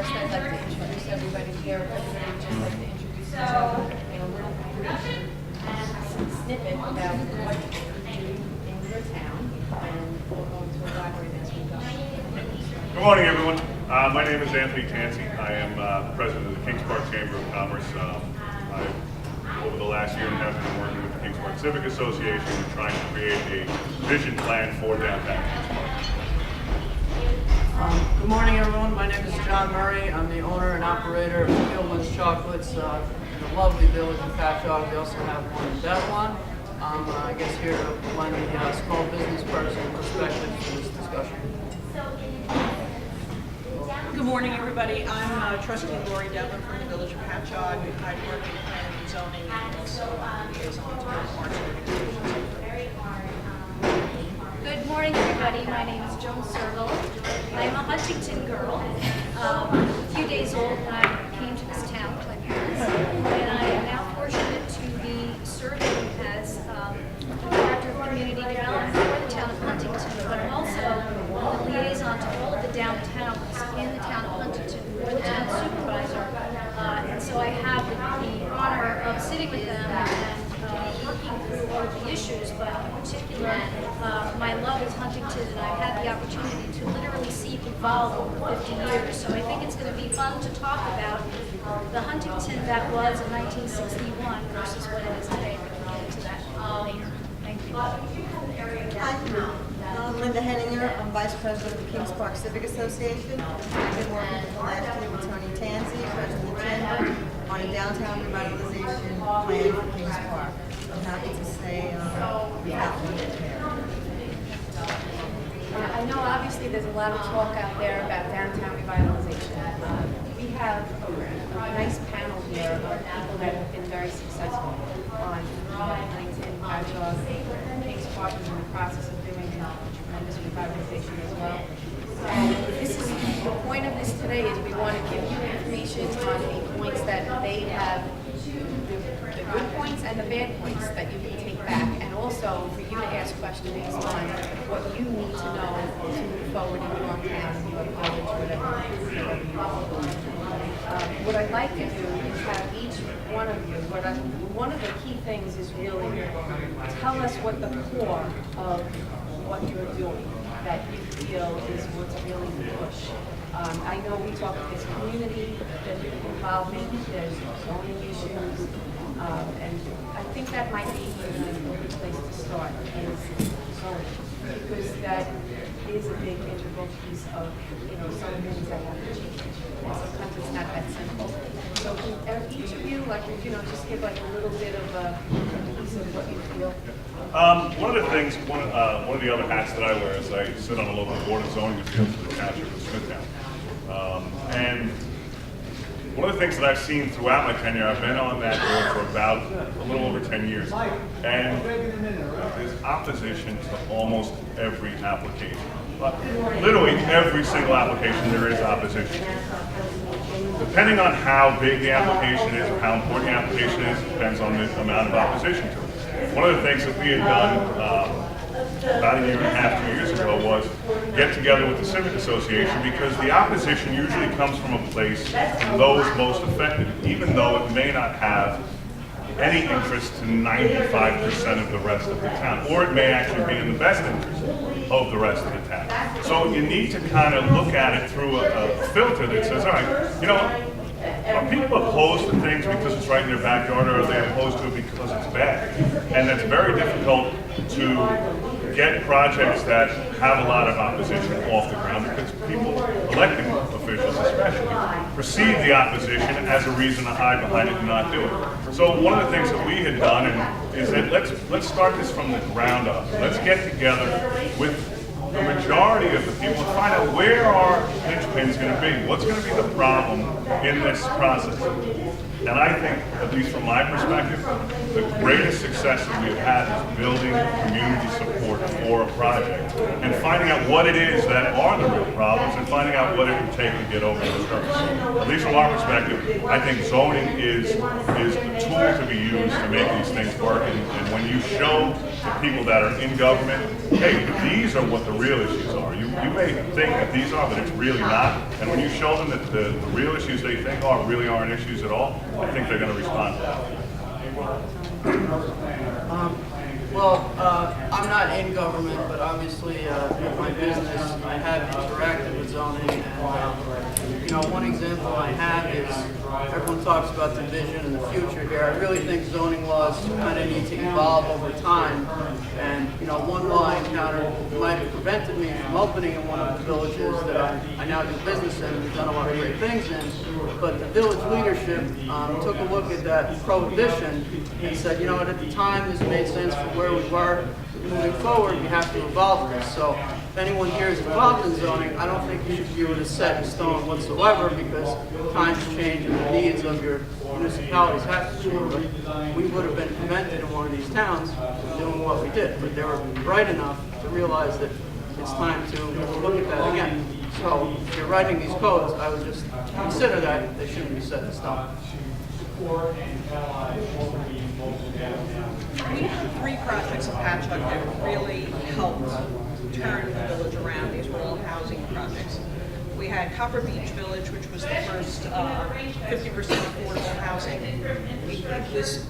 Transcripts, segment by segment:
first, I'd like to introduce everybody here. Everybody would just like to introduce each other in a little brief snippet about what you do in your town, and we'll go into elaborate as we go. Good morning, everyone. My name is Anthony Tansey. I am president of the Kings Park Chamber of Commerce. Over the last year and a half, been working with the Kings Park Civic Association and trying to create a vision plan for downtown Kings Park. Good morning, everyone. My name is John Murray. I'm the owner and operator of Fieldman's Chocolates in the lovely village of Patchogue. We also have one in Babylon. I'm, I guess, here to lend a small business person perspective to this discussion. Good morning, everybody. I'm trustee Lori Devlin from the village of Patchogue. I work in planning and zoning and also liaison to both arts organizations. Good morning, everybody. My name is Joan Serval. I'm a Huntington girl, a few days old when I came to this town with my parents, and I am now fortunate to be serving as Director of Community Development for the town of Huntington, but also the liaison to all of the downtowns in the town of Huntington. We're the town supervisor, and so I have the honor of sitting with them and working through all of the issues, but in particular, my love is Huntington, and I've had the opportunity to literally see it evolve over 50 years. So I think it's going to be fun to talk about the Huntington that was in 1961 versus what it is today. We'll get into that later. Thank you. I'm Linda Henninger. I'm Vice President of the Kings Park Civic Association. I've been working for the last year with Tony Tansey, President of the Chamber, on a downtown revitalization plan for Kings Park. I'm happy to say we have I know obviously there's a lot of talk out there about downtown revitalization. We have a nice panel here of people that have been very successful on Huntington, Patchogue, Kings Park is in the process of doing tremendous revitalization as well. And this is the point of this today is we want to give you information on the points that they have, the good points and the bad points that you can take back, and also for you to ask questions on what you need to know to move forward in your town, in your village, whatever you want. What I'd like to do is have each one of you, one of the key things is really tell us what the core of what you're doing that you feel is what's really the push. I know we talk about this community, there's involvement, there's zoning issues, and I think that might be a good place to start is zoning, because that is a big integral piece of some things that have to change. And sometimes it's not that simple. So each of you, just give like a little bit of a piece of what you feel. One of the things, one of the other hats that I wear is I sit on a local board of zoning appeals for the township of Smithtown. And one of the things that I've seen throughout my tenure, I've been on that board for about a little over 10 years, and there's opposition to almost every application. Literally every single application there is opposition. Depending on how big the application is or how important the application is, depends on the amount of opposition to it. One of the things that we had done about a year and a half, 2 years ago, was get together with the Civic Association, because the opposition usually comes from a place from those most affected, even though it may not have any interest to 95% of the rest of the town, or it may actually be in the best interest of the rest of the town. So you need to kind of look at it through a filter that says, all right, are people opposed to things because it's right in their backyard, or are they opposed to it because it's bad? And it's very difficult to get projects that have a lot of opposition off the ground, because people, elected officials especially, perceive the opposition as a reason to hide behind it and not do it. So one of the things that we had done is that let's start this from the ground up. Let's get together with the majority of the people and find out where our linchpin is going to be. What's going to be the problem in this process? And I think, at least from my perspective, the greatest success that we've had is building community support for a project and finding out what it is that are the real problems and finding out what it would take to get over those hurdles. At least from our perspective, I think zoning is the tool to be used to make these things work. And when you show the people that are in government, hey, these are what the real issues are. You you may think that these are, but it's really not. And when you show them that the real issues they think are really aren't issues at all, I think they're going to respond to that. I'm not in government, but obviously with my business, I have interacted with zoning. And one example I have is everyone talks about the vision and the future here. I really think zoning laws kind of need to evolve over time. And one law I encountered might have prevented me from opening in one of the villages that I now do business in. We've done a lot of great things in. But the village leadership took a look at that prohibition and said, at the time this made sense for where we were. Moving forward, we have to evolve this. So if anyone here is involved in zoning, I don't think you should view it as set in stone whatsoever, because times change and the needs of your municipalities have to change. We would have been prevented in one of these towns from doing what we did, but they were bright enough to realize that it's time to look at that again. So if you're writing these codes, I would just consider that they shouldn't be set in stone. We had 3 projects in Patchogue that really helped turn the village around. These were all housing projects. We had Copper Beach Village, which was the first 50% affordable housing.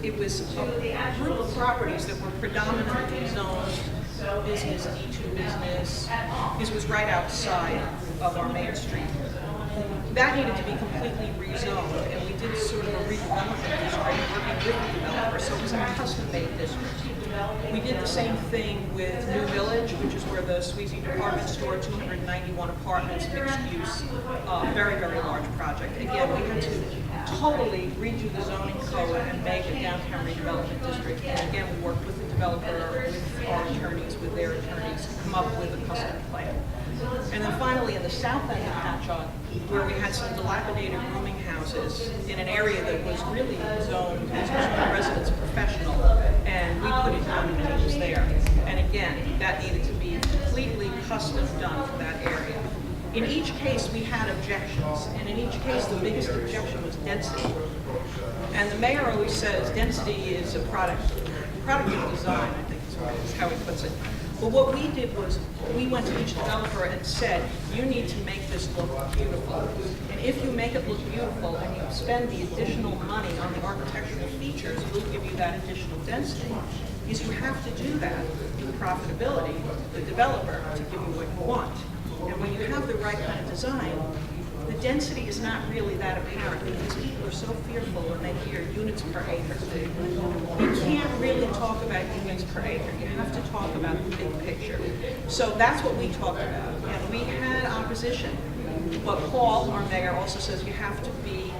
It was a group of properties that were predominantly zoned business, E2 business. This was right outside of our main street. That needed to be completely rezoned, and we did sort of a redevelopment district working with the developer, so it was a custom-made district. We did the same thing with New Village, which is where the Sweezy department store, 291 apartments, mixed use, very, very large project. Again, we had to totally redo the zoning code and make a downtown redevelopment district. And again, we worked with the developer, with our attorneys, with their attorneys, to come up with a custom plan. And then finally, in the south end of Patchogue, where we had some dilapidated rooming houses in an area that was really zoned as residence professional, and we put in condominiums there. And again, that needed to be completely custom done for that area. In each case, we had objections, and in each case, the biggest objection was density. And the mayor always says density is a product of design, I think is how he puts it. But what we did was we went to each developer and said, you need to make this look beautiful. And if you make it look beautiful and you spend the additional money on the architectural features, we'll give you that additional density. Is you have to do that with profitability, the developer, to give you what you want. And when you have the right kind of design, the density is not really that apparent because people are so fearful when they hear units per acre. You can't really talk about units per acre. You have to talk about the big picture. So that's what we talked about. And we had opposition. But Paul, our mayor, also says you have to be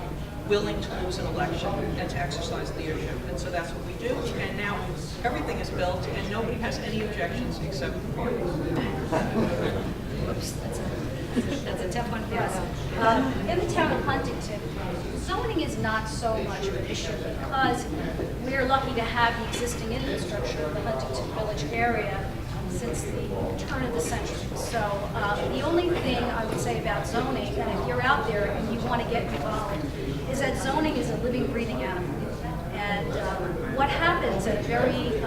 willing to lose an election and to exercise leadership. And so that's what we do. And now everything is built and nobody has any objections except the party. Whoops, that's a tough one for us. In the town of Huntington, zoning is not so much of an issue because we're lucky to have the existing infrastructure of the Huntington Village area since the turn of the century. So the only thing I would say about zoning, and if you're out there and you want to get involved, is that zoning is a living, breathing animal. And what happens at a very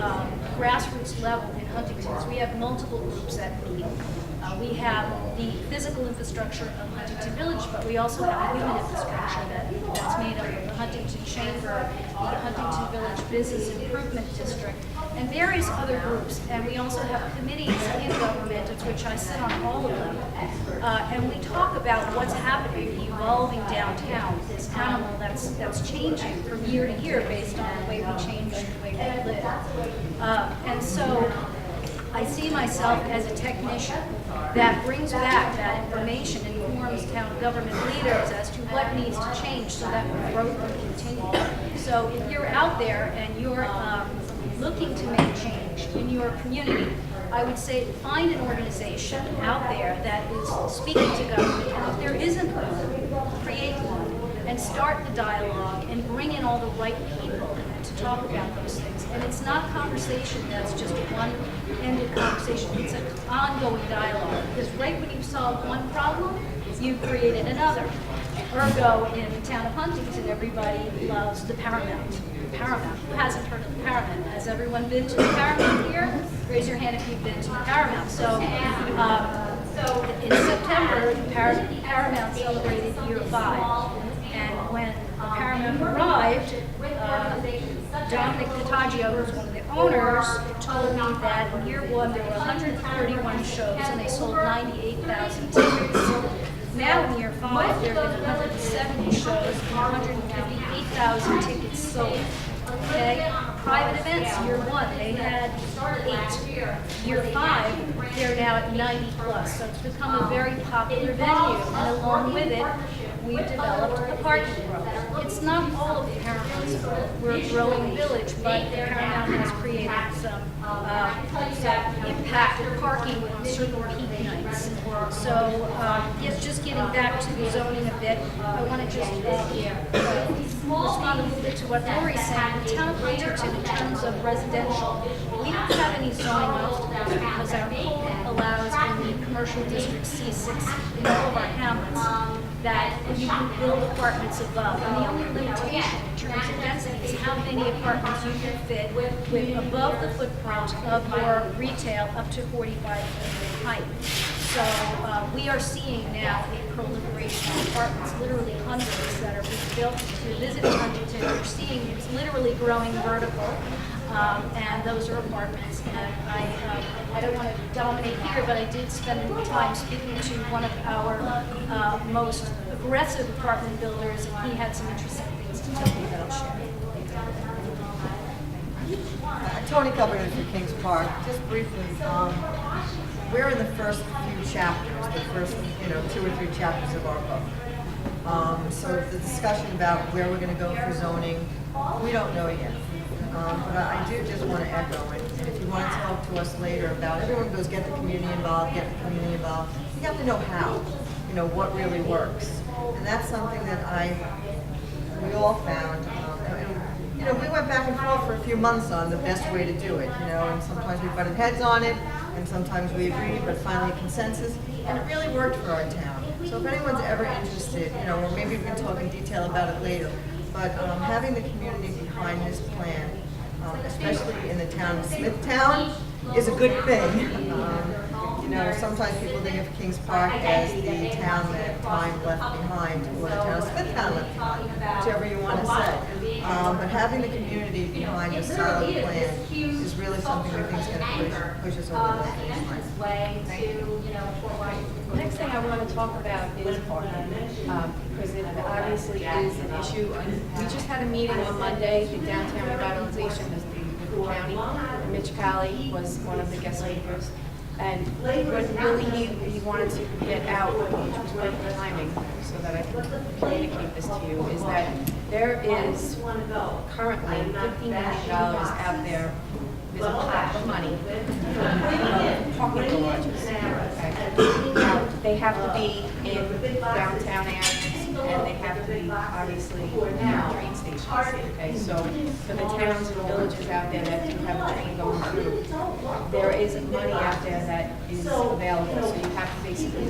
grassroots level in Huntington is we have multiple groups that meet. We have the physical infrastructure of Huntington Village, but we also have human infrastructure that's made up of the Huntington Chamber, the Huntington Village Business Improvement District, and various other groups. And we also have committees in government, of which I sit on all of them. And we talk about what's happening, evolving downtown, this animal that's changing from year to year based on the way we change the way we live. And so I see myself as a technician that brings back that information and informs town government leaders as to what needs to change so that growth can continue. So if you're out there and you're looking to make change in your community, I would say find an organization out there that is speaking to government, and if there isn't one, create one and start the dialogue and bring in all the right people to talk about those things. And it's not a conversation that's just a one-ended conversation. It's an ongoing dialogue. Because right when you solve one problem, you've created another. Ergo, in the town of Huntington, everybody loves the Paramount. Paramount. Who hasn't heard of the Paramount? Has everyone been to the Paramount here? Raise your hand if you've been to the Paramount. So In September, Paramount celebrated year 5. And when Paramount arrived, Dominic Contagio, who's one of the owners, told me that in year 1 there were 131 shows and they sold 98,000 tickets. Now in year 5 there have been 170 shows and 158,000 tickets sold. Okay, private events, year 1, they had 8. Year 5, they're now at 90 plus. So it's become a very popular venue, and along with it, we've developed a parking growth. It's not all of Paramount's fault. We're a growing village, but Paramount has created some impacted parking on certain peak nights. So, yes, just getting back to the zoning a bit, I want to just respond a little bit to what Lori's saying. The town of Huntington, in terms of residential, we don't have any zoning obstacles because our code allows in the commercial district C6 in all of our hamlets that you can build apartments above. And the only limitation in terms of density is how many apartments you can fit with above the footprint of your retail up to 45 feet in height. So we are seeing now a proliferation of apartments, literally hundreds that are being built. If you visit Huntington, you're seeing it's literally growing vertical. And those are apartments. And I don't want to dominate here, but I did spend time speaking to one of our most aggressive apartment builders, and he had some interesting things to tell me about sharing. Tony Cupboard for Kings Park. Just briefly, we're in the first few chapters, the first 2 or 3 chapters of our book. So the discussion about where we're going to go for zoning, we don't know yet. But I do just want to echo, and if you want to talk to us later about, everyone goes get the community involved, you have to know how, what really works. And that's something that we all found, we went back and forth for a few months on the best way to do it, and sometimes we butted heads on it, and sometimes we agreed, but finally consensus, and it really worked for our town. So if anyone's ever interested, or maybe we can talk in detail about it later, but having the community behind this plan, especially in the town of Smithtown, is a good thing. Sometimes people think of Kings Park as the town that time left behind, or the town of Smithtown left behind, whichever you want to say. But having the community behind a solid plan is really something we think is going to push us over the finish line. The next thing I want to talk about is parking, because it obviously is an issue. We just had a meeting on Monday, the downtown revitalization with the county. Mitch Cali was one of the guest speakers. And what really he wanted to get out, which was perfect timing, so that I can communicate this to you, is that there is currently $50 million out there. There's a pot of money for parking garages. Okay? Now, they have to be in downtown areas, and they have to be obviously train stations. Okay, so for the towns and villages out there that do have a train going through, there is money out there that is available. So you have to basically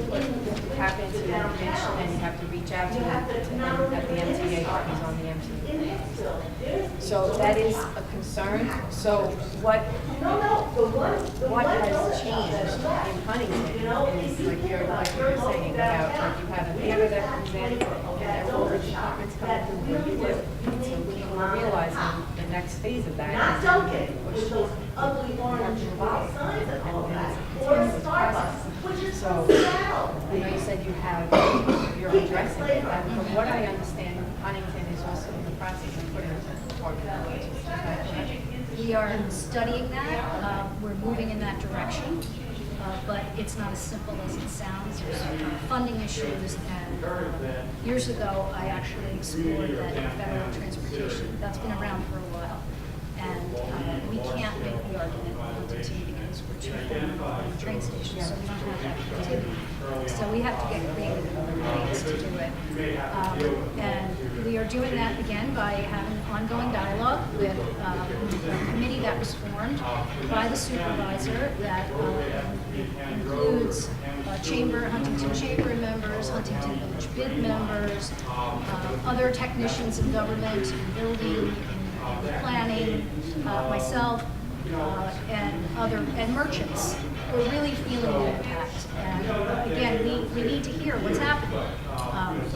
tap into the information, and you have to reach out to them at the MTA, who's on the MTA. So that is a concern. So what has changed in Huntington is like you're saying about, like, you have a theater that comes in, and all the departments come through where you live. So people are realizing the next phase of that is push those ugly orange signs at all that, or Starbucks. So you said you're addressing it, and from what I understand, Huntington is also in the process of putting parking garages. We are studying that. We're moving in that direction. But it's not as simple as it sounds. There's funding issues, and years ago I actually explored that in federal transportation. That's been around for a while, and we can't make the argument because we're too far from the train station, so we don't have that connectivity. So we have to get creative in other ways to do it. And we are doing that again by having ongoing dialogue with a committee that was formed by the supervisor that includes Huntington Chamber members, Huntington Village BID members, other technicians in government, in building, in planning, myself, and merchants. we're really feeling the impact. And again, we need to hear what's happening.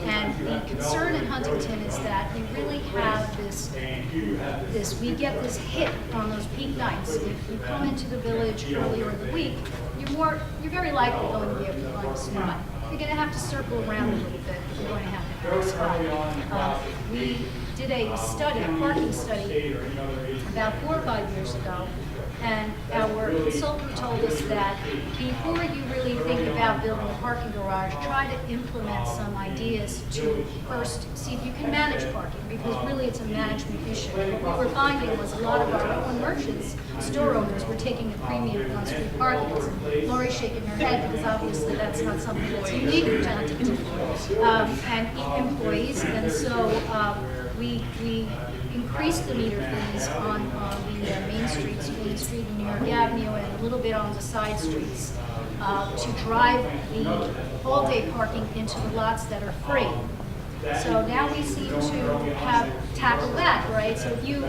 And the concern in Huntington is that we really have we get this hit on those peak nights. If you come into the village earlier in the week, you're very likely going to be able to find a spot. You're going to have to circle around a little bit if you're going to have to find a spot. We did a parking study, about 4 or 5 years ago, and our consultant told us that before you really think about building a parking garage, try to implement some ideas to first see if you can manage parking, because really it's a management issue. What we were finding was a lot of our own merchants, store owners, were taking a premium on street parking. And Lori's shaking her head because obviously that's not something that's unique to Huntington, and employees, and so we increased the meter fees on the main streets, Main Street and New York Avenue, and a little bit on the side streets to drive the all-day parking into the lots that are free. So now we seem to have tackled that, right? So if you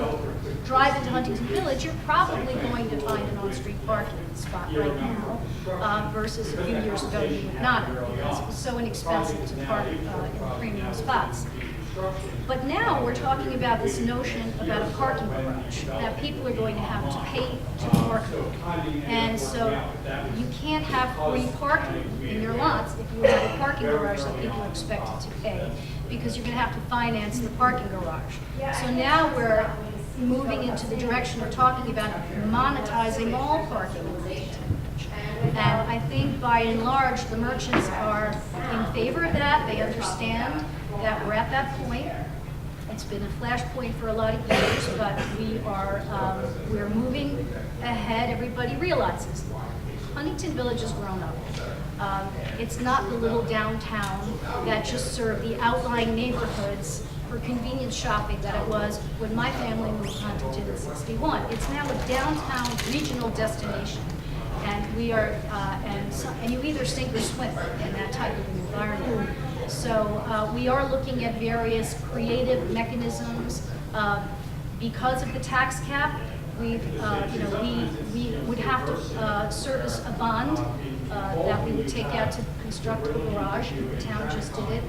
drive into Huntington Village, you're probably going to find an on-street parking spot right now, versus a few years ago you would not, because it was so inexpensive to park in premium spots. But now we're talking about this notion about a parking garage, that people are going to have to pay to park. And so you can't have free parking in your lots if you have a parking garage that people are expected to pay, because you're going to have to finance the parking garage. So now we're moving into the direction we're talking about monetizing all parking in Huntington. And I think by and large, the merchants are in favor of that. They understand that we're at that point. It's been a flashpoint for a lot of years, but we're moving ahead. Everybody realizes Huntington Village has grown up. It's not the little downtown that just served the outlying neighborhoods for convenience shopping that it was when my family moved to Huntington in '61. It's now a downtown regional destination. And we are, and you either sink or swim in that type of an environment. So we are looking at various creative mechanisms. Because of the tax cap, we would have to service a bond that we would take out to construct a garage. The town just did it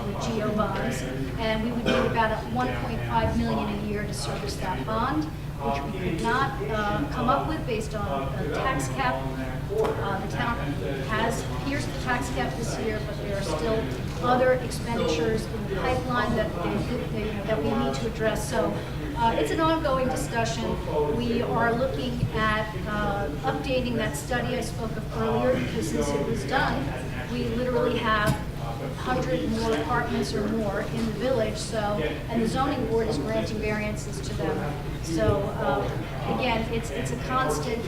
with GO bonds, and we would need about $1.5 million a year to service that bond, which we could not come up with based on a tax cap. The town has pierced the tax cap this year, but there are still other expenditures in the pipeline that we need to address. So it's an ongoing discussion. We are looking at updating that study I spoke of earlier, because since it was done, we literally have 100 more apartments or more in the village, and the zoning board is granting variances to them. So again, it's a constant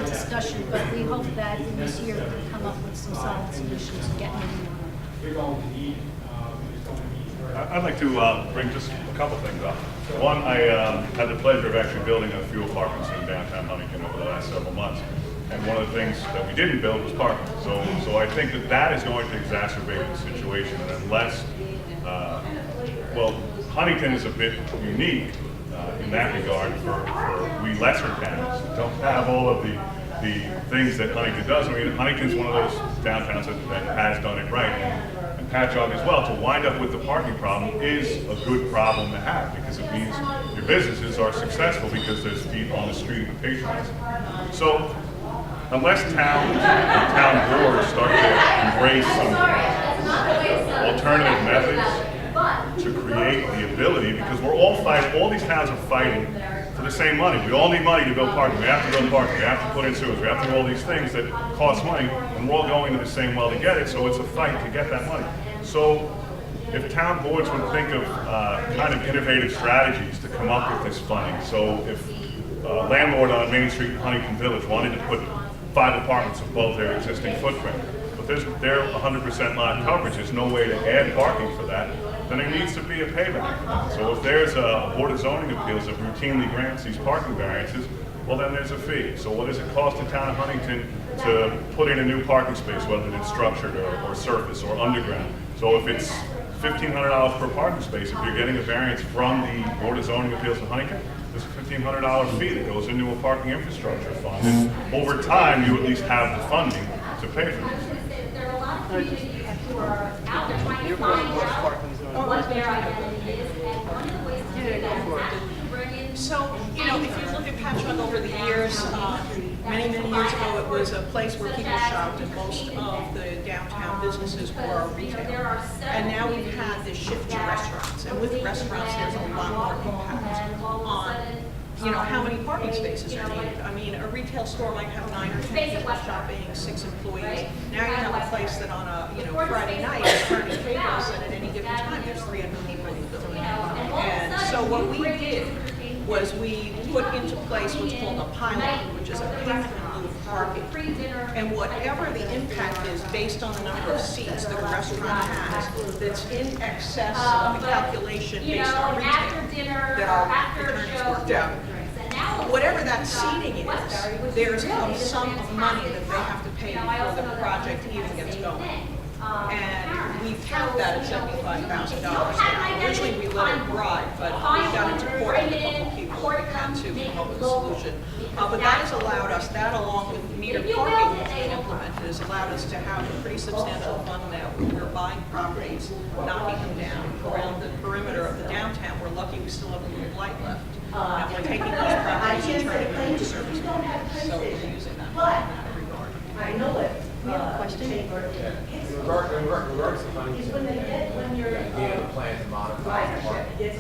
discussion, but we hope that in this year we can come up with some solid solutions and get moving on it. I'd like to bring just a couple things up. One, I had the pleasure of actually building a few apartments in downtown Huntington over the last several months. And one of the things that we didn't build was parking. So I think that is going to exacerbate the situation. And unless, Huntington is a bit unique in that regard for we lesser towns that don't have all of the things that Huntington does. I mean, Huntington's one of those downtowns that has done it right. And Patchogue as well. To wind up with the parking problem is a good problem to have, because it means your businesses are successful because there's feet on the street and patrons. So unless towns and town boards start to embrace some alternative methods to create the ability, because we're all fighting, all these towns are fighting for the same money. We all need money to build parking. We have to build parking. We have to put in sewers. We have to do all these things that cost money, and we're all going to the same well to get it, so it's a fight to get that money. So if town boards would think of kind of innovative strategies to come up with this funding, so if a landlord on Main Street in Huntington Village wanted to put 5 apartments above their existing footprint, but they're 100% lot coverage, there's no way to add parking for that, then there needs to be a payback for that. So if there's a Board of Zoning Appeals that routinely grants these parking variances, well then there's a fee. So what does it cost the town of Huntington to put in a new parking space, whether it's structured or surface or underground? So if it's $1,500 per parking space, if you're getting a variance from the Board of Zoning Appeals in Huntington, there's a $1,500 fee that goes into a parking infrastructure fund. And over time, you at least have the funding to pay for these things. There are a lot of people who are out there trying to find out what their identity is, and one of the ways to do that is actually bring in. So, you know, if you look at Patchogue over the years, many years ago, it was a place where people shopped, and most of the downtown businesses were retail. And now we've had this shift to restaurants, and with restaurants, there's a lot more impact on, you know, how many parking spaces are needed. I mean, a retail store might have 9 or 10 people shopping, 6 employees. Now you have a place that on a, you know, Friday night is turning tables, and at any given time, there's 300 people in the building. And so what we did was we put into place what's called a pilot, which is a payment in lieu of parking. And whatever the impact is based on the number of seats the restaurant has, that's in excess of the calculation based on retail that our attorneys worked out. Whatever that seating is, there's a sum of money that they have to pay before the project even gets going. And we capped that at $75,000 now. Originally, we let it ride, but we got into court with a couple people and had to come up with a solution. But that has allowed us, that along with meter parking, which we implemented, has allowed us to have a pretty substantial fund now. We're buying properties, knocking them down around the perimeter of the downtown. We're lucky we still have a little light left. And we're taking those properties and turning them into service properties. So we're using that in that regard. I know it. We have a question. In regards to funding, the idea of the plan to monetize parking.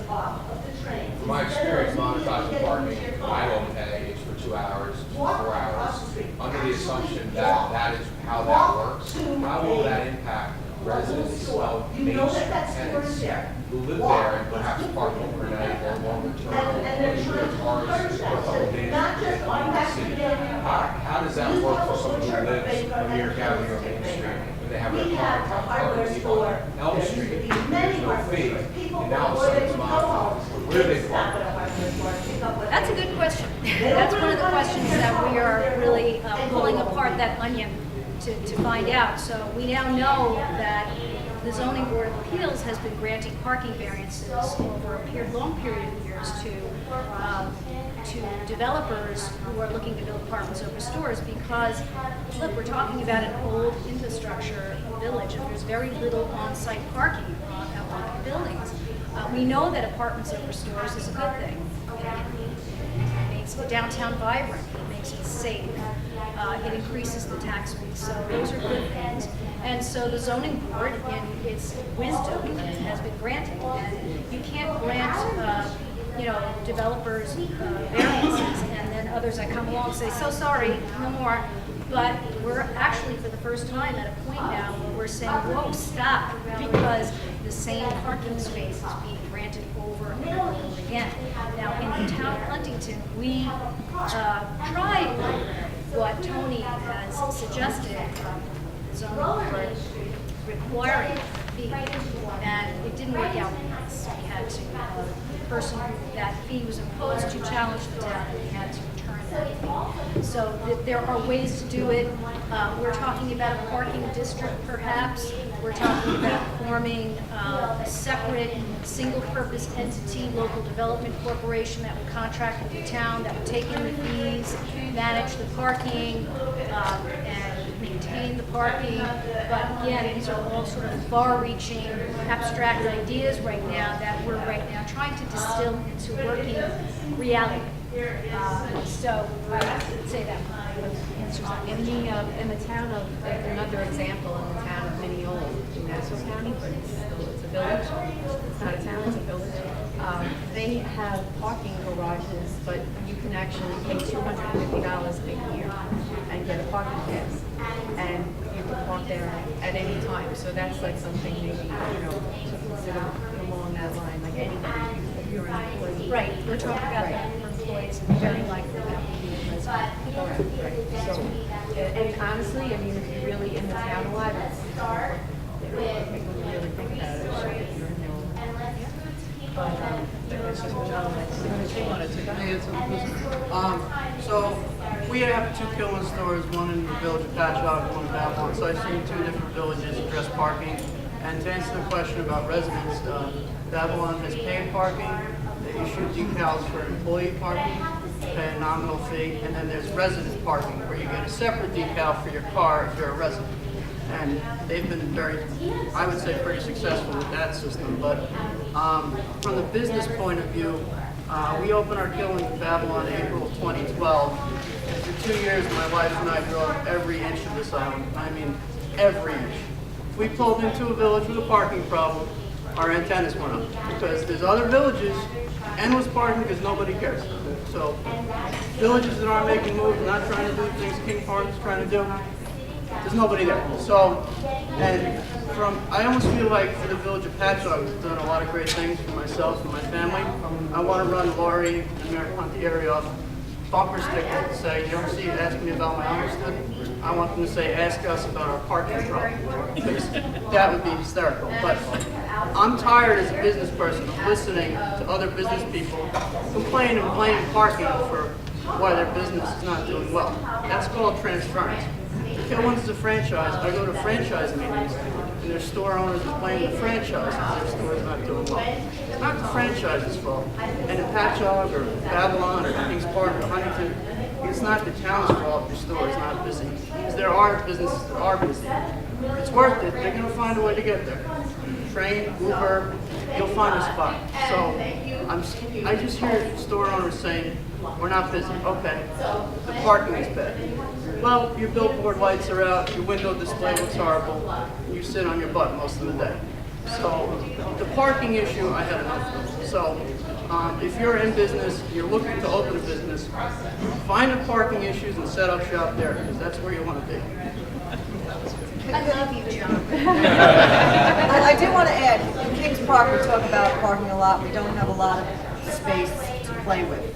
From my experience, monetizing parking, I don't pay, it's for 2 hours, 4 hours. Under the assumption that that is how that works, how will that impact residents of Main Street tenants who live there and perhaps park overnight or longer term, or sure cars for a couple of days in the city? How does that work for someone who lives near Gallery or Main Street when they have their car parked on Elm Street, there's no fee, and now all of a sudden it's monetized? Where do they park? That's a good question. That's one of the questions that we are really pulling apart that onion to find out. So we now know that the Zoning Board of Appeals has been granting parking variances over a long period of years to developers who are looking to build apartments over stores because, look, we're talking about an old infrastructure village and there's very little on-site parking at one of the buildings. We know that apartments over stores is a good thing. It makes the downtown vibrant, it makes it safe, it increases the tax base, so those are good things. And so the zoning board, in its wisdom, has been granting, and you can't grant, developers variances, and then others that come along say, so sorry, no more. But we're actually, for the first time, at a point now where we're saying, whoa, stop, because the same parking space is being granted over and over again. Now, in the town of Huntington, we tried what Tony has suggested, the zoning board requiring a fee, and it didn't work out for us. We had to, the person who that fee was imposed to challenge the town, and we had to return that fee. So there are ways to do it. We're talking about a parking district, perhaps. We're talking about forming a separate, single-purpose entity, local development corporation that would contract with the town, that would take in the fees, manage the parking, and maintain the parking. But again, these are all sort of far-reaching, abstract ideas right now that we're right now trying to distill into working reality. So I would say that answers that. In the town of, another example, in the town of Mineola, in Nassau County, but it's a village, it's not a town, it's a village. They have parking garages, but you can actually pay $250 a year and get a parking pass. And you can park there at any time. So that's like something maybe, to consider along that line, like anybody, if you're an employee. Right, we're talking about that for employees, very likely that would be a resident. Right. So, and honestly, I mean, if you're really in the town a lot, it's hard. When you really think about it, if you're in there. But it's just So we have 2 Kilman stores, one in the village of Patchogue, one in Babylon. So I've seen 2 different villages address parking. And to answer the question about residents, Babylon has paid parking. They issue decals for employee parking, pay a nominal fee, and then there's resident parking where you get a separate decal for your car if you're a resident. And they've been very, I would say, pretty successful with that system. But from the business point of view, we opened our killing in Babylon in April of 2012. And for 2 years, my wife and I drove every inch of this island. I mean, every inch. If we pulled into a village with a parking problem, our antennas went up. Because there's other villages, endless parking because nobody cares. So villages that aren't making moves, not trying to do things King Park is trying to do, there's nobody there. So, and I almost feel like for the village of Patchogue, we've done a lot of great things for myself and my family. I want to run Lori and Mayor Pontieri off bumper stickers and say, you ever see it, ask me about my understood? I want them to say, ask us about our parking problem. Because that would be hysterical. But I'm tired as a business person of listening to other business people complain and blame parking for why their business is not doing well. That's called transference. Kilwins is a franchise. I go to franchise meetings, and their store owners are blaming the franchise because their store is not doing well. It's not the franchise's fault. And in Patchogue or Babylon or Kings Park or Huntington, it's not the town's fault your store is not busy. Because there are businesses that are busy. It's worth it. They're going to find a way to get there. Train, Uber, you'll find a spot. So I just hear store owners saying, we're not busy. Okay, the parking is bad. Well, your billboard lights are out, your window display looks horrible, you sit on your butt most of the day. So the parking issue, I had enough of. So if you're in business, you're looking to open a business, find the parking issues and set up shop there, because that's where you want to be. I love you, John. I do want to add, in Kings Park, we talk about parking a lot. We don't have a lot of space to play with.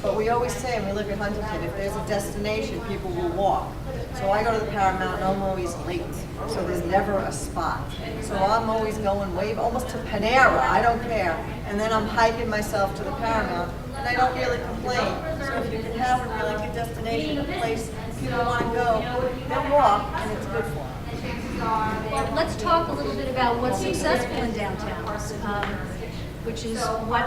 But we always say, when we look at Huntington, if there's a destination, people will walk. So I go to the Paramount, and I'm always late. So there's never a spot. So I'm always going almost to Panera, I don't care. And then I'm hiking myself to the Paramount, and I don't really complain. So if you can have a really good destination, a place people want to go, they'll walk, and it's good for them. Well, let's talk a little bit about what's successful in downtown, which is what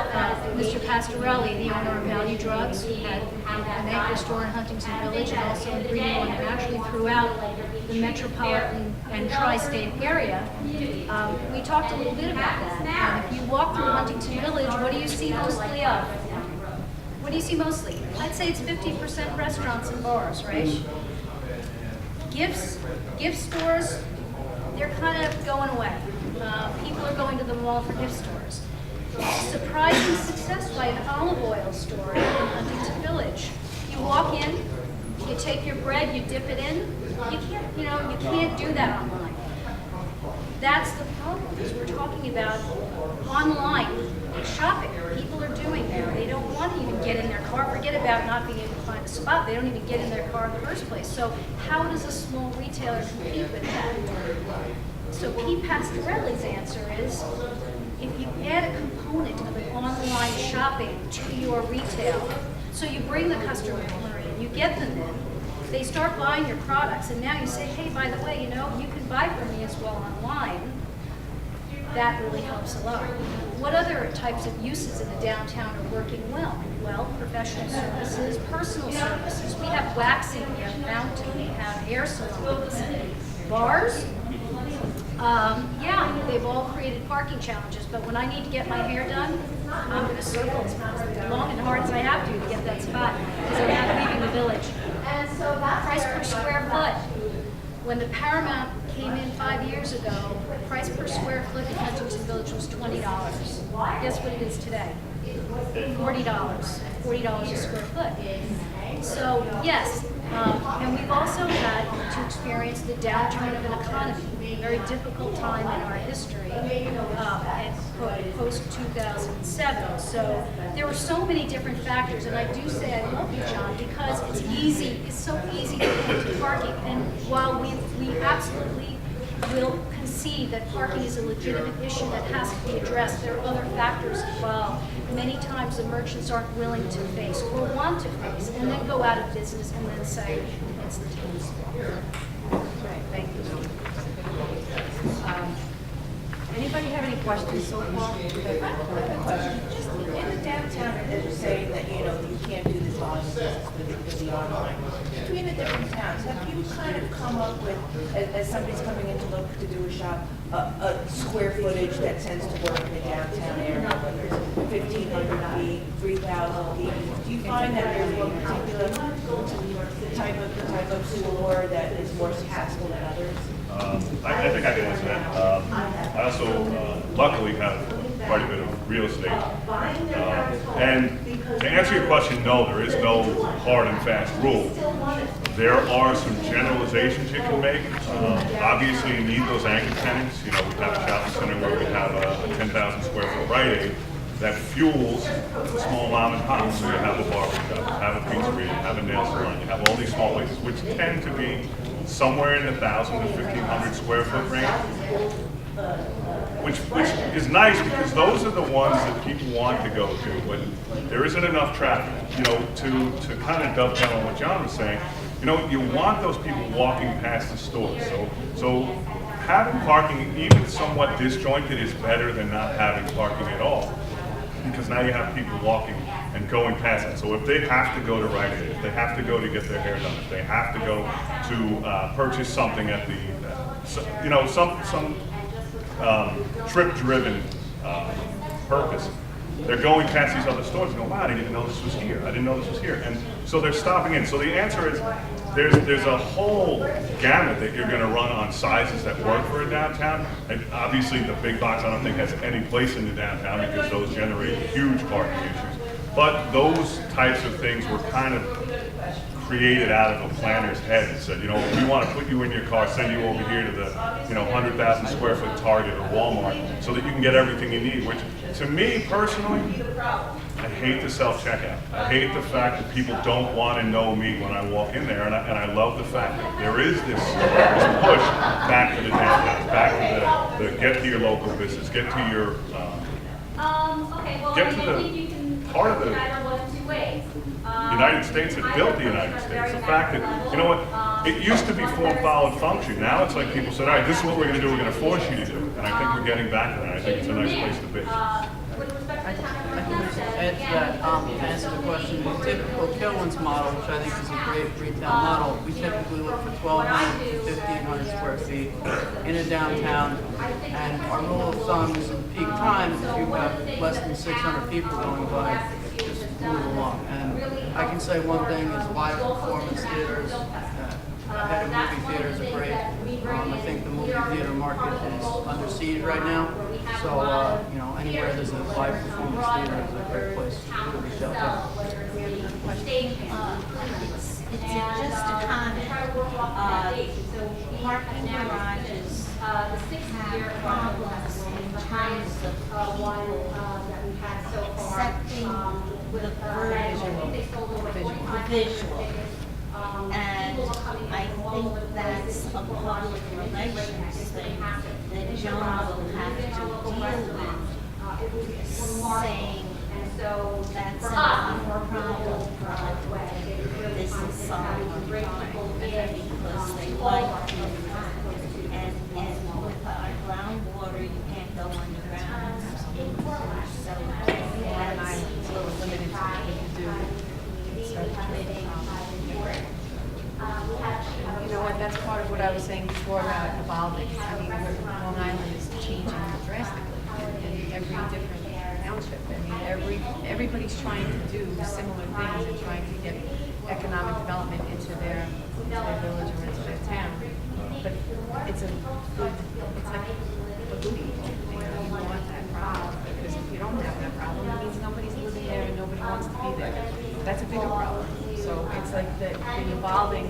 Mr. Pastorelli, the owner of Value Drugs, who had an anchor store in Huntington Village and also in Greenville and actually throughout the metropolitan and tri-state area. We talked a little bit about that. And if you walk through Huntington Village, what do you see mostly of? What do you see mostly? I'd say it's 50% restaurants and bars, right? Gift stores, they're kind of going away. People are going to the mall for gift stores. Surprising success by an olive oil store in Huntington Village. You walk in, you take your bread, you dip it in. You can't do that online. That's the problem, because we're talking about online shopping. People are doing there. They don't want to even get in their car. Forget about not being able to find a spot. They don't even get in their car in the first place. So how does a small retailer compete with that? So Pete Pastorelli's answer is, if you add a component of an online shopping to your retail, so you bring the customer in, you get them in, they start buying your products, and now you say, hey, by the way, you can buy from me as well online. That really helps a lot. What other types of uses in the downtown are working well? Well, professional services, personal services. We have waxing, we have fountain, we have hair salons, bars. Yeah, they've all created parking challenges, but when I need to get my hair done, I'm going to circle as long and hard as I have to get that spot, because I'm not leaving the village. Price per square foot. When the Paramount came in 5 years ago, the price per square foot in Huntington Village was $20. Guess what it is today? $40. $40 a square foot. So, yes, and we've also had to experience the downturn of an economy, a very difficult time in our history, post-2007. So there were so many different factors, and I do say I love you, John, because it's so easy to get to parking. And while we absolutely will concede that parking is a legitimate issue that has to be addressed, there are other factors involved. Many times the merchants aren't willing to face or want to face, and then go out of business and then say it's the town's fault. Right, thank you. Anybody have any questions so far? in the downtown, as you're saying that, you know, you can't do this online business with the online, between the different towns, have you kind of come up with, as somebody's coming in to look to do a shop, a square footage that tends to work in the downtown area, whether it's 1,500 feet, 3,000 feet? Do you find that there's one particular type of store that is more successful than others? I think I can answer that. I also luckily have quite a bit of real estate. And to answer your question, no, there is no hard and fast rule. There are some generalizations you can make. Obviously, you need those anchor tenants. You know, we have a shopping center where we have a 10,000 square foot Rite Aid that fuels the small mom and pop. So you have a barbershop, you have a pizzeria, you have a nail salon, you have all these small places, which tend to be somewhere in the 1,000 to 1,500 square foot range, which is nice because those are the ones that people want to go to, but there isn't enough traffic. You know, to kind of dovetail on what John was saying, you know, you want those people walking past the stores. So having parking, even somewhat disjointed, is better than not having parking at all, because now you have people walking and going past it. So if they have to go to Rite Aid, if they have to go to get their hair done, if they have to go to purchase something at the, you know, some trip-driven purpose, they're going past these other stores and go, wow, I didn't even know this was here. I didn't know this was here. And so they're stopping in. So the answer is there's a whole gamut that you're going to run on sizes that work for a downtown. And obviously the big box I don't think has any place in the downtown because those generate huge parking issues. But those types of things were kind of created out of a planner's head and said, you know, we want to put you in your car, send you over here to the, you know, 100,000 square foot Target or Walmart so that you can get everything you need, which to me personally, I hate the self-checkout. I hate the fact that people don't want to know me when I walk in there, and I love the fact that there is this push back to the downtown, back to the get to your local business, get to your, get to the part of the United States that built the United States. The fact that, you know what, it used to be form, followed, function. Now it's like people said, all right, this is what we're going to do, we're going to force you to do it. And I think we're getting back to that. I think it's a nice place to be. I can just add to that, to answer the question, the typical Kilwins model, which I think is a great retail model, we typically look for 1,200 to 1,500 square feet in a downtown, and our rule of thumb is in peak time, if you've got less than 600 people going by, just move along. And I can say one thing is live performance theaters, head of movie theaters are great. I think the movie theater market is under siege right now. So, you know, anywhere there's a live performance theater is a great place to retail. It's just a comment. Parking garages have problems in terms of people accepting the visual. And I think that's a public relations thing that John will have to deal with, saying that's another problem this is solved because they like to, and with our groundwater, you can't go underground. So that's a little limited to what we can do. You know what, that's part of what I was saying before about evolving. I mean, Long Island is changing drastically in every different township. I mean, everybody's trying to do similar things and trying to get economic development into their village or into their town. But it's like a goodie. You know, you want that problem, because if you don't have that problem, it means nobody's living there and nobody wants to be there. That's a bigger problem. So it's like the evolving,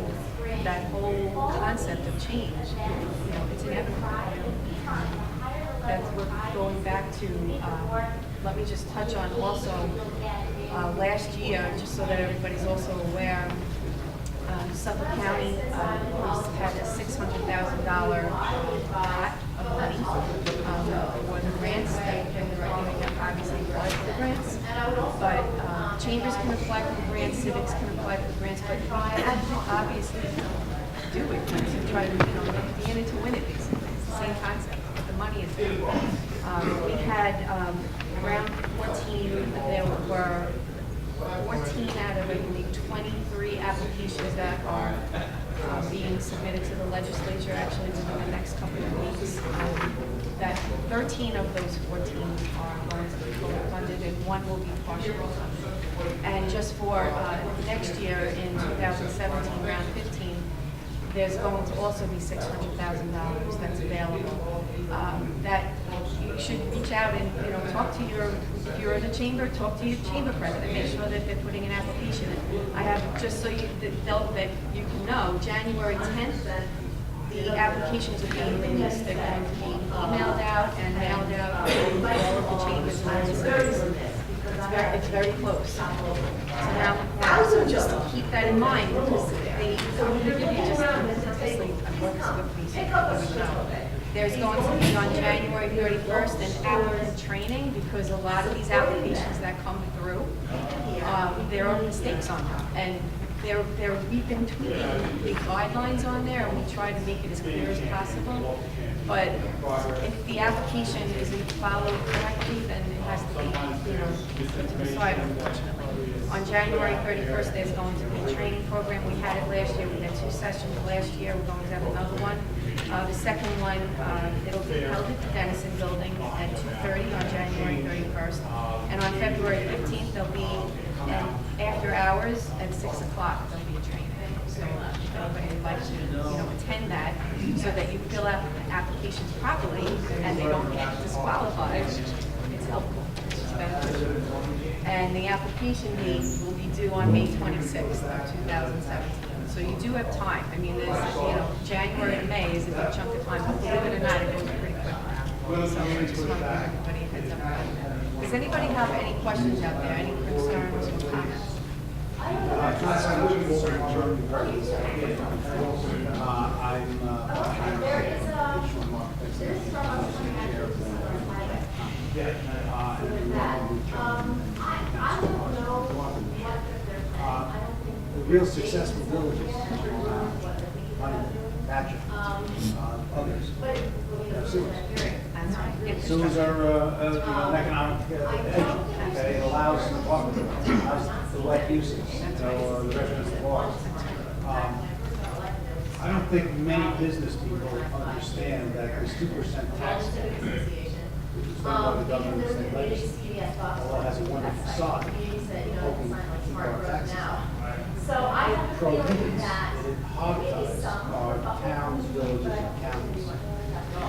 that whole concept of change, you know, it's inevitable. That's what, going back to, let me just touch on also, last year, just so that everybody's also aware, Suffolk County had a $600,000 pot of money for the grants. They were obviously applied for the grants, but chambers can apply for the grants, civics can apply for the grants, but obviously do it to try to, you know, be in it to win it, basically. It's the same concept, but the money is there. We had around 14, there were 14 out of, I believe, 23 applications that are being submitted to the legislature actually within the next couple of weeks. That 13 of those 14 are going to be fully funded and one will be partially funded. And just for next year in 2017, round 15, there's going to also be $600,000 that's available. That you should reach out and talk to your, if you're in the chamber, talk to your chamber president. Make sure that they're putting an application in. I have, just so you that you can know, January 10th, the applications are being released. They're going to be emailed out and mailed out to all of the chambers around the cities. It's very close. It's around the corner. So just to keep that in mind, because they give you just statistically what's good for you. There's going to be on January 31st an hour training because a lot of these applications that come through, there are mistakes on them. And we've been tweaking the guidelines on there, and we try to make it as clear as possible. But if the application isn't followed correctly, then it has to be, put to the side, unfortunately. On January 31st, there's going to be a training program. We had it last year. We had 2 sessions last year. We're going to have another one. The second one, it'll be held at the Dennison Building at 2:30 on January 31st. And on February 15th, there'll be after hours at 6 o'clock. There'll be a training. So if anybody would like to, attend that, so that you fill out the applications properly and they don't get disqualified, it's helpful. It's beneficial. And the application date will be due on May 26th of 2017. So you do have time. I mean, there's, January and May is a big chunk of time, but believe it or not, it goes pretty quick. So I just want to give everybody a heads up about that. Does anybody have any questions out there? Any concerns or comments? The real successful villages, Thatcher, others, Sewers are an economic engine. Okay, it allows the apartment, allows the wet uses, or the residents of bars. I don't think many business people understand that this 2% tax rate, which is done by the government and state legislature, although it has a wonderful side, hoping to keep our taxes down. It prohibits, it hogties our towns, villages, and counties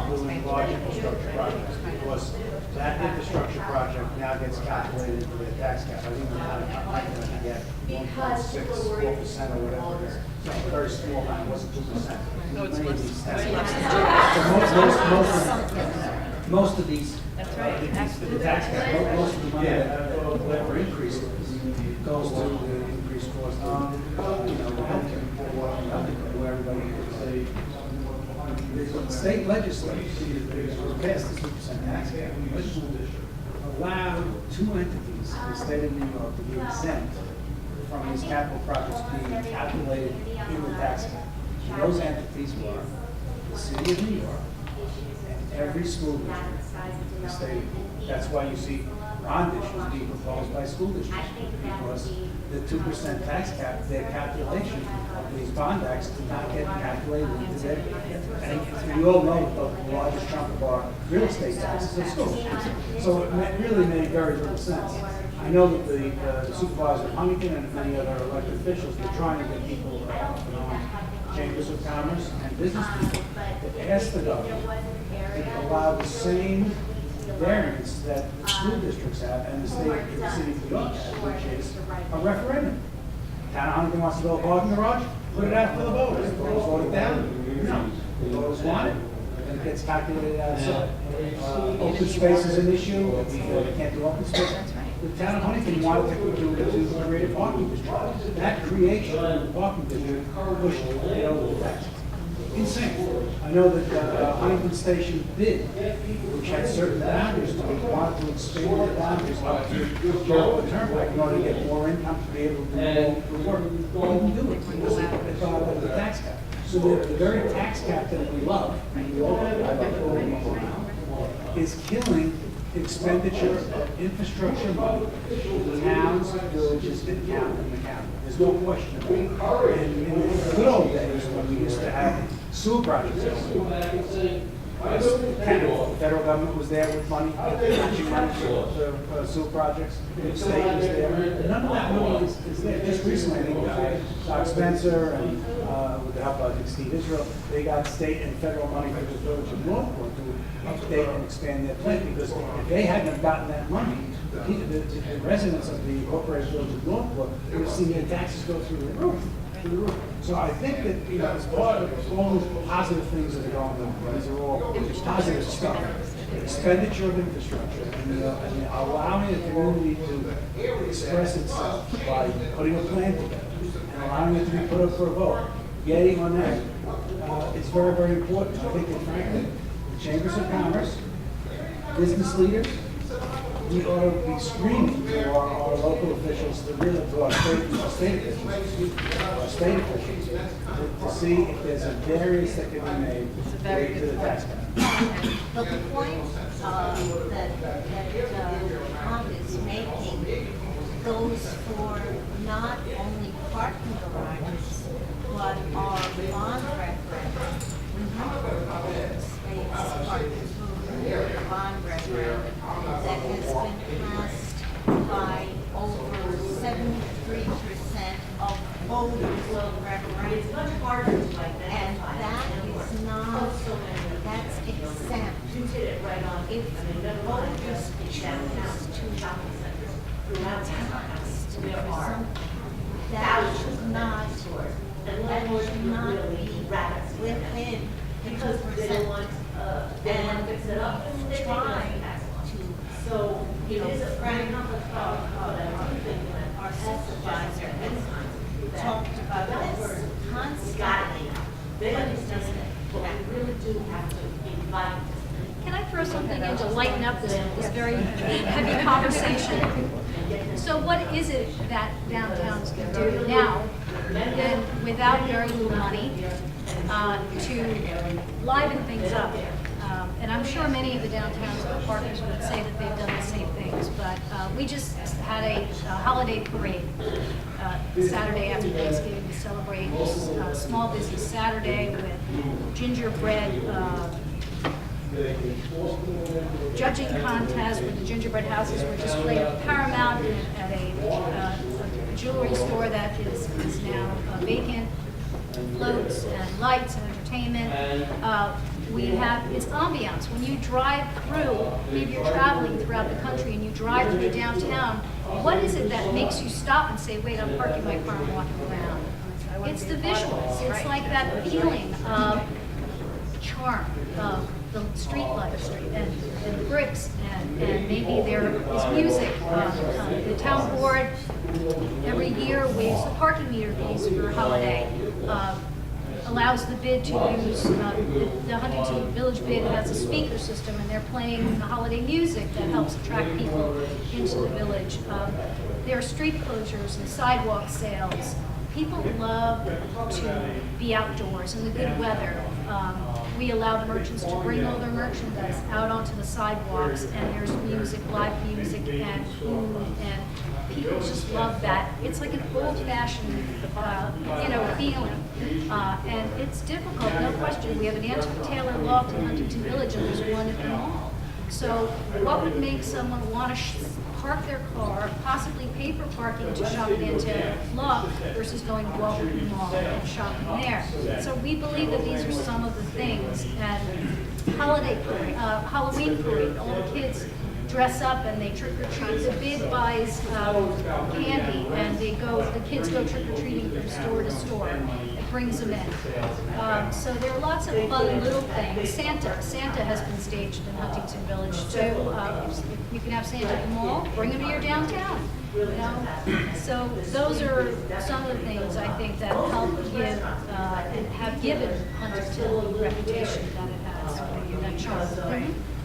doing large infrastructure projects, because that infrastructure project now gets calculated into the tax cap. I think we're not going to get 1.6, 4% or whatever it is. It's a very small amount, it wasn't 2%. No, it's less. Most of these, That's right. the tax cap, most of the money that we're increasing goes to the increased cost of, the healthcare, where everybody the state legislature passed this 2% tax cap, allowed 2 entities in the state of New York to be exempt from these capital projects being calculated in the tax cap. And those entities were the city of New York and every school district in the state. That's why you see bond issues being proposed by school districts, because the 2% tax cap, their calculation of these bond acts did not get calculated into their, and you all know the largest chunk of our real estate taxes are schools. So it really made very little sense. I know that the supervisor of Huntington and many other elected officials were trying to get people chambers of commerce and business people to ask the government to allow the same variance that the school districts have and the city of New York has, which is a referendum. Town of Huntington wants to build a parking garage, put it out for the voters. The voters vote it down. No. The voters want it, and it gets calculated outside. Open space is an issue. We can't do open space. The town of Huntington wanted to create a parking district. That creation of the parking district pushed it over the tax. Insane. I know that Huntington Station did, which had certain boundaries to it, wanted to expand the boundaries up to Jericho Turnpike in order to get more income to be able to do the work. Couldn't do it because it violated the tax cap. So the very tax cap that we love, and we all love, is killing expenditure of infrastructure money in towns, villages, and the county. There's no question about it. And in the good old days, when we used to have sewer projects, the federal government was there with money, matching money for sewer projects. The state was there. None of that money is there. Just recently, I think Doc Spencer and with the help of, I think, Steve Israel, they got state and federal money for the village of Northport to update and expand their plant, because if they hadn't have gotten that money, the residents of the incorporated village of Northport would have seen their taxes go through the roof. So I think that, as part of all those positive things that are going on, these are all positive stuff. Expenditure of infrastructure and allowing the community to express itself by putting a plan together and allowing it to be put up for a vote, yay or nay, is very, very important. I think that, frankly, the chambers of commerce, business leaders, we ought to be screaming for our local officials to really, to our state officials, to see if there's a variance that can be made to the taxpayer. The point that Tom is making goes for not only parking garages, but our bond referendum. We have a state's parking bond referendum that has been passed by over 73% of voters of referendum. And that is not, that's exempt. If voters choose to be taxed for something, that should not be within 2%. And try to, Frank, our supervisor, has talked about this constantly, but it doesn't happen. Can I throw something in to lighten up this very heavy conversation? So what is it that downtowns can do now, without very little money, to liven things up? And I'm sure many of the downtowns partners would say that they've done the same things, but we just had a holiday parade Saturday after Thanksgiving to celebrate Small Business Saturday with gingerbread judging contest where the gingerbread houses were displayed at Paramount at a jewelry store that is now vacant, floats and lights and entertainment. We have, it's ambiance. When you drive through, maybe you're traveling throughout the country and you drive through downtown, what is it that makes you stop and say, wait, I'm parking my car and walking around? It's the visuals. It's like that feeling of charm of the street lights and the bricks, and maybe there is music. The town board every year waives the parking meter fees for a holiday. Allows the bid to use, the Huntington Village bid has a speaker system and they're playing the holiday music that helps attract people into the village. There are street closures and sidewalk sales. People love to be outdoors in the good weather. We allow the merchants to bring all their merchandise out onto the sidewalks, and there's music, live music, and food, and people just love that. It's like an old-fashioned, feeling, and it's difficult, no question. We have an antique tailor loft in Huntington Village, and there's one at the mall. So, what would make someone want to park their car, possibly pay for parking to shop at Antique Loft versus going to Walton Mall and shopping there? So we believe that these are some of the things. And holiday parade, Halloween parade, all the kids dress up and they trick or treat. The bid buys candy, and the kids go trick or treating from store to store. It brings them in. So there are lots of fun little things. Santa has been staged in Huntington Village too. You can have Santa at the mall. Bring him to your downtown. So those are some of the things I think that help give and have given Huntington the reputation that it has for the next because,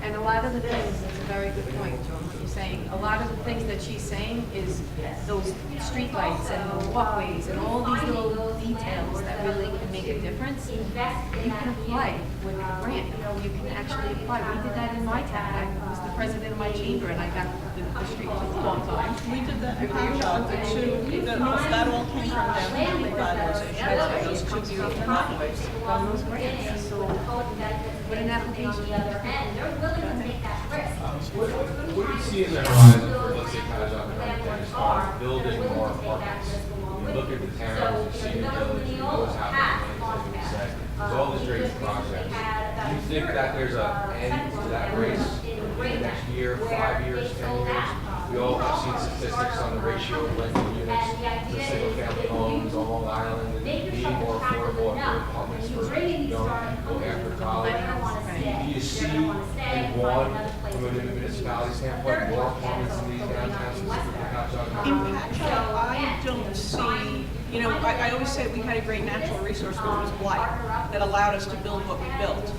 And a lot of the things, it's a very good point, Joan, what you're saying. A lot of the things that she's saying is those streetlights and the walkways and all these little details that really can make a difference. You can apply with a grant. You can actually apply. We did that in my town. I was the president of my chamber and I got the street for a long time. We did that in Patchogue too. That all came from downtown revitalization. Those two beautiful walkways. From those grants. So, what an application. What do you see in the horizon for, let's say, Patchogue as far as building more apartments? You look at the towns, you see the village, you know what's happening, like you said, there's all these great projects. Do you think that there's an end to that race in the next year, 5 years, 10 years? We all have seen statistics on the ratio of rental units to single-family homes on Long Island and needing more affordable apartments for young people after college. Do you see and want, from a municipality standpoint, more apartments in these downtowns, specifically Patchogue? In Patchogue, I don't see, I always say we had a great natural resource, which was blight, that allowed us to build what we built.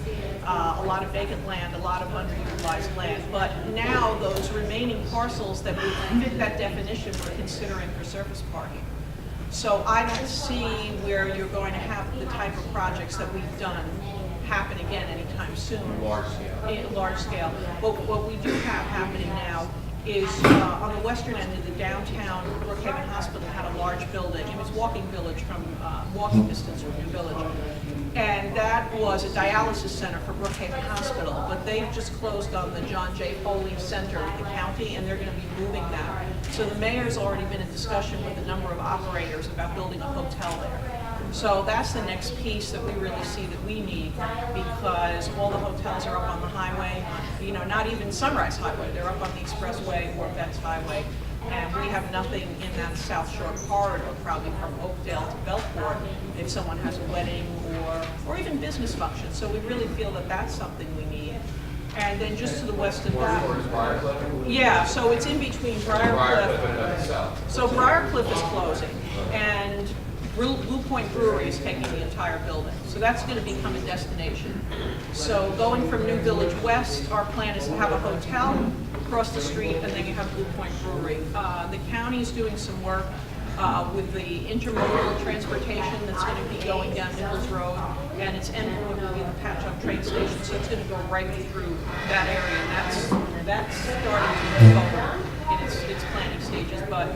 A lot of vacant land, a lot of underutilized land. But now those remaining parcels that would fit that definition we're considering for surface parking. So I don't see where you're going to have the type of projects that we've done happen again anytime soon. Large scale. Large scale. But what we do have happening now is on the western end of the downtown Brookhaven Hospital had a large building. It was walking distance from New Village. And that was a dialysis center for Brookhaven Hospital, but they've just closed on the John J. Foley Center with the county, and they're going to be moving that. So the mayor's already been in discussion with a number of operators about building a hotel there. So that's the next piece that we really see that we need, because all the hotels are up on the highway, not even Sunrise Highway, they're up on the expressway or Betts Highway. And we have nothing in that South Shore corridor, probably from Oakdale to Belport, if someone has a wedding or even business function. So we really feel that that's something we need. And then just to the west of that. Yeah, so it's in between Briarcliff. So Briarcliff is closing, and Blue Point Brewery is taking the entire building. So that's going to become a destination. So going from New Village West, our plan is to have a hotel across the street, and then you have Blue Point Brewery. The county is doing some work with the intermodal transportation that's going to be going down Nichols Road, and its endpoint will be the Patchogue train station. So it's going to go right through that area, and that's starting to move forward in its planning stages. But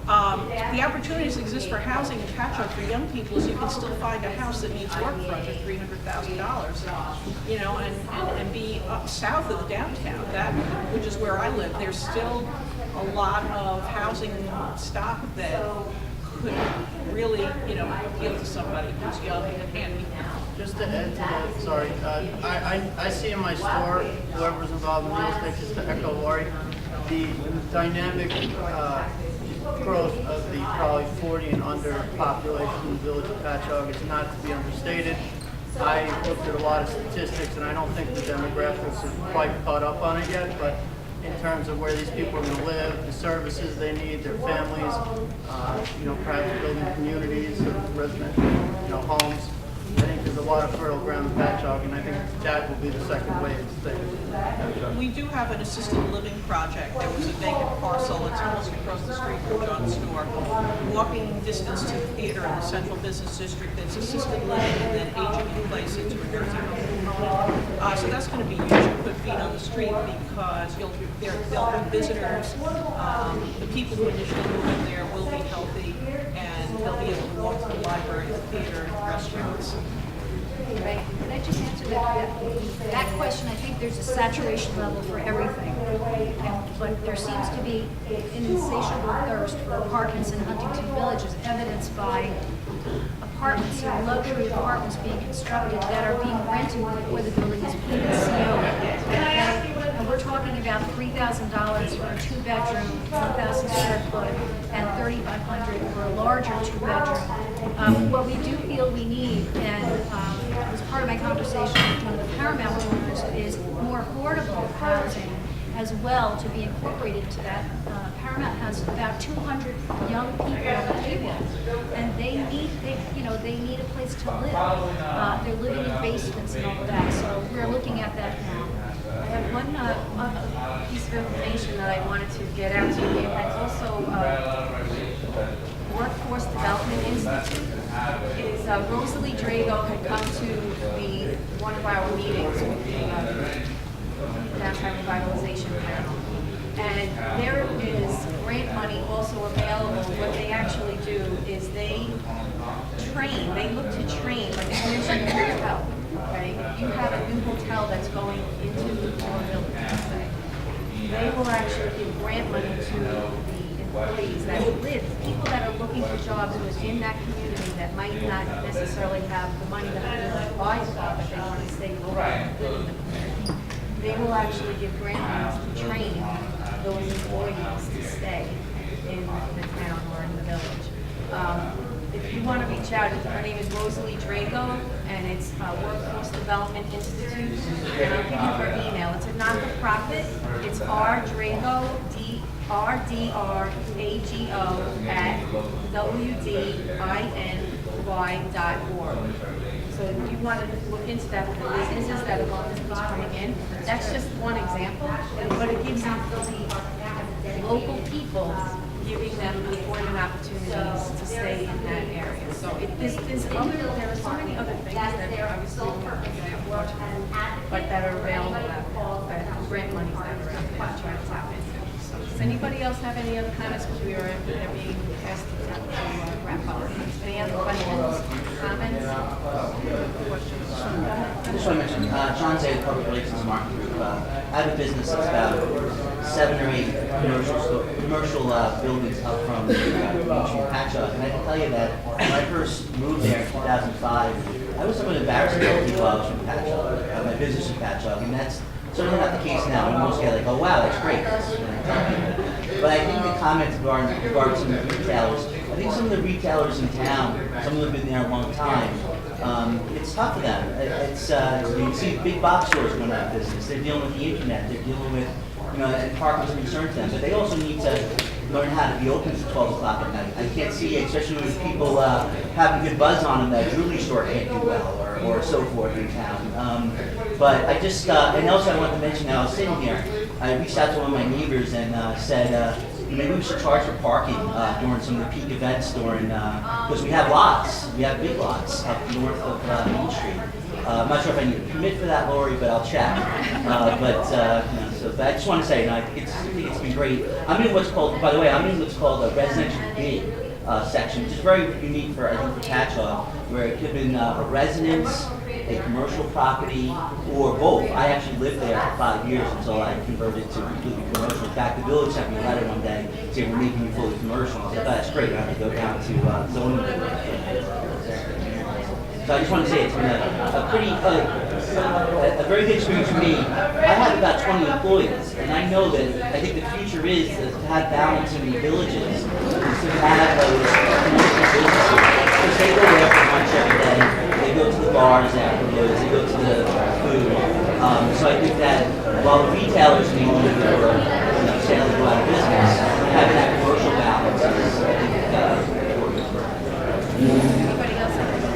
the opportunities exist for housing in Patchogue for young people is you can still find a house that needs work for under $300,000, and be up south of the downtown, which is where I live. There's still a lot of housing stock that could really, appeal to somebody who's young and handy. Just to add to that, sorry, I see in my store, whoever's involved in real estate, just to echo Lori, the dynamic growth of the probably 40 and under population in the village of Patchogue is not to be understated. I looked at a lot of statistics, and I don't think the demographics have quite caught up on it yet, but in terms of where these people are going to live, the services they need, their families, perhaps building communities, residential, homes. I think there's a lot of fertile ground in Patchogue, and I think that will be the second wave of things. We do have an assisted living project. There was a vacant parcel. It's almost across the street from John's store. Walking distance to the theater in the central business district. It's assisted living and then aging in place into a nursing home component. So that's going to be huge to put feet on the street, because they'll be visitors. The people who initially move in there will be healthy, and they'll be able to walk to the library, the theater, and the restaurants. Right. Can I just answer that question? I think there's a saturation level for everything, but there seems to be an insatiable thirst for apartments in Huntington Village, as evidenced by apartments, luxury apartments being constructed that are being rented before the building is put in CO. And we're talking about $3,000 for a two-bedroom, 1,000 square foot, and $3,500 for a larger two-bedroom. What we do feel we need, and as part of my conversation with one of the Paramount owners, is more affordable housing as well to be incorporated into that. Paramount has about 200 young people and they need a place to live. They're living in basements and all of that, so we're looking at that now. piece of information that I wanted to get out to you, and also Workforce Development Institute is Rosalie Drago had come to one of our meetings with the downtown revitalization panel. And there is grant money also available. What they actually do is they look to train, like I mentioned, a hotel, okay? If you have a new hotel that's going into the village, let's say, they will actually give grant money to the employees that live, people that are looking for jobs within that community that might not necessarily have the money that they want to buy a job, but they want to stay local and live in the community. They will actually give grant money to train those employees to stay in the town or in the village. If you want to reach out, her name is Rosalie Drago, and it's Workforce Development Institute, and I'll give you her email. It's a not-for-profit. It's rdrago, RDRAGO @WDINY.org. So if you want to look into that for the businesses that are going to be coming in, that's just one example, but it gives you the local people, giving them employment opportunities to stay in that area. So there are so many other things that obviously we're not looking at watching, but that are available that grant monies that are out there trying to tap into. So does anybody else have any other comments? Because they're being asked to wrap up. Any other questions, comments? I just want to mention, John Zay, Public Relations Marketing Group. I have a business that's about 7 or 8 commercial buildings up from Patchogue. And I can tell you that when I first moved there in 2005, I was somewhat embarrassed to tell people I was from Patchogue, my business in Patchogue, and that's certainly not the case now. And most get like, oh wow, that's great. But I think the comments regarding some of the retailers, I think some of the retailers in town, some of them have been there a long time. It's tough for them. It's you see big box stores going out of business. They're dealing with the internet. They're dealing with, and parking is a concern to them. But they also need to learn how to be open at 12 o'clock at night. I can't see, especially with people having good buzz on them, that a jewelry store can't do well, or so forth in town. But I just, and also I wanted to mention, now I was sitting here, I reached out to one of my neighbors and said, maybe we should charge for parking during some of the peak events because we have lots, we have big lots up north of Main Street. I'm not sure if I need a permit for that, Lori, but I'll check. But I just want to say, I think it's been great. I'm in what's called, by the way, a residential B section, which is very unique for, I think, for Patchogue, where it could have been a residence, a commercial property, or both. I actually lived there for 5 years until I converted to completely commercial. In fact, the village sent me a letter one day saying we're making you fully commercial. I said, that's great. I have to go down to zoning. So I just want to say it's been a very good experience for me. I have about 20 employees, and I know that I think the future is to have balance in the villages, is to have those commercial businesses. Because they go there for lunch every day, they go to the bars afterwards, they go to the food. So I think that while the retailers need to look for sales to go out of business, having that commercial balance is, I think, important. Anybody else have any?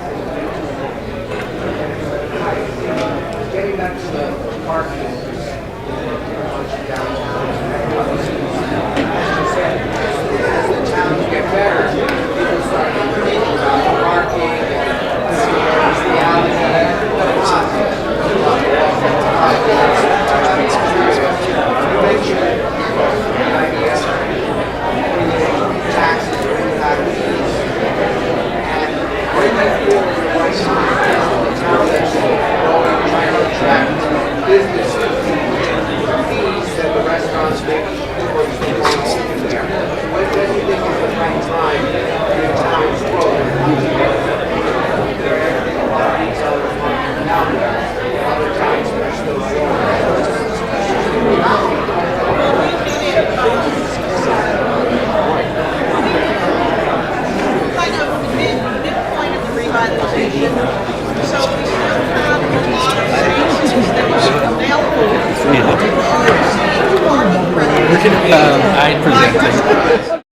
Getting back to the parking, as the towns get better, people start complaining about the parking and the alley and taxes or impact fees, and where do you feel is the right time for the town that's trying to attract businesses, fees that the restaurants make for the people in there? When do you think is the right time for the town's growth? Everything a lot of retailers want to be out there. Other times they're still growing. Kind of midpoint of the revitalization. So we still have a lot of spaces that are available. We're already seeing parking credits. I present.